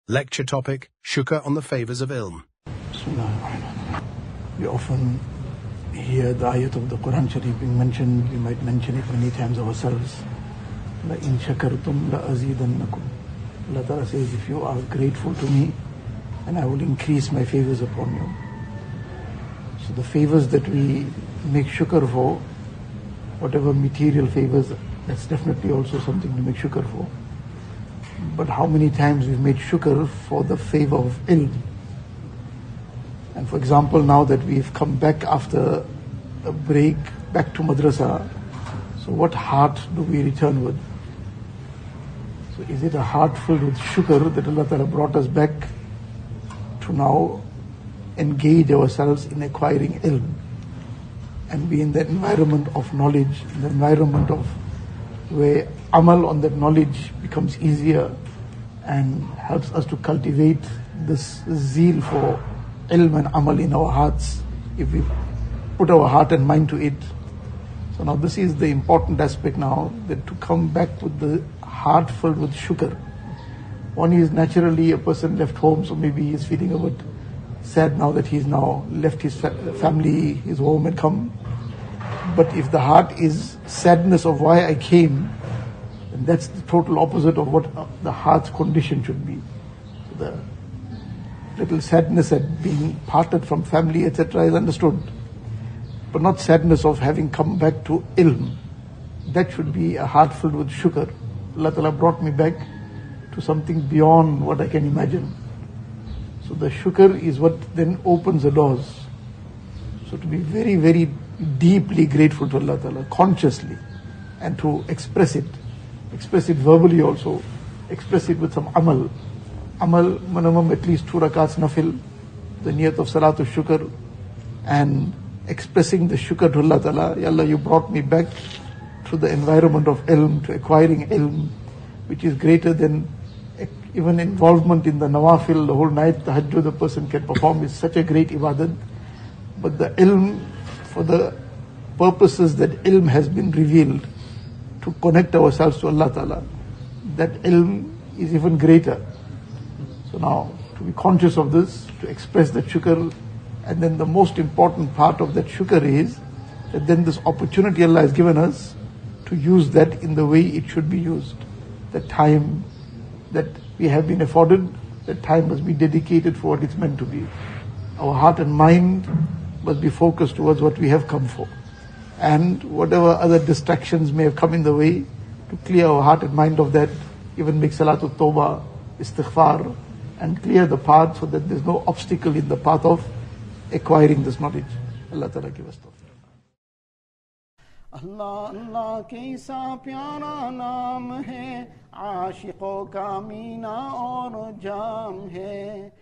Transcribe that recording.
Lecture topic, Shukr on the favours of ilm. We often hear the ayat of the Quran Sharif being mentioned. We might mention it many times ourselves. La in shakartum la azidannakum. Allah Ta'ala says, if you are grateful to me, and I will increase my favours upon you. So the favours that we make shukr for, whatever material favours, that's definitely also something to make shukr for. But how many times we've made shukr for the favour of ilm? And for example, now that we've come back after a break, back to madrasa, so what heart do we return with? So is it a heart filled with shukr that Allah Ta'ala brought us back to now engage ourselves in acquiring ilm and be in that environment of knowledge, in the environment of where amal on that knowledge becomes easier and helps us to cultivate this zeal for ilm and amal in our hearts if we put our heart and mind to it. So now this is the important aspect now, that to come back with the heart filled with shukr. One is naturally a person left home, so maybe he's feeling a bit sad now that he's now left his family, his home and come. But if the heart is sadness of why I came, then that's the total opposite of what the heart's condition should be. So the little sadness at being parted from family, etc. is understood. But not sadness of having come back to ilm. That should be a heart filled with shukr. Allah Ta'ala brought me back to something beyond what I can imagine. So the shukr is what then opens the doors. So to be very, very deeply grateful to Allah Ta'ala, consciously, and to express it verbally also, express it with some amal. Amal, minimum at least 2 rakaats nafil, the niyat of Salatul Shukr, and expressing the shukr to Allah Ta'ala. Ya Allah, you brought me back to the environment of ilm, to acquiring ilm, which is greater than even involvement in the nawafil, the whole night, tahajjud the person can perform is such a great ibadat. But the ilm, for the purposes that ilm has been revealed, to connect ourselves to Allah Ta'ala, that ilm is even greater. So now, to be conscious of this, to express that shukr, and then the most important part of that shukr is that then this opportunity Allah has given us to use that in the way it should be used. The time that we have been afforded, that time must be dedicated for what it's meant to be. Our heart and mind must be focused towards what we have come for. And whatever other distractions may have come in the way, to clear our heart and mind of that, even make Salatul Tawbah, istighfar, and clear the path so that there's no obstacle in the path of acquiring this knowledge. Allah Ta'ala give us tawfiq. अल्लाह अल्लाह कैसा प्यारा नाम है, आशिकों का मीना और जाम है।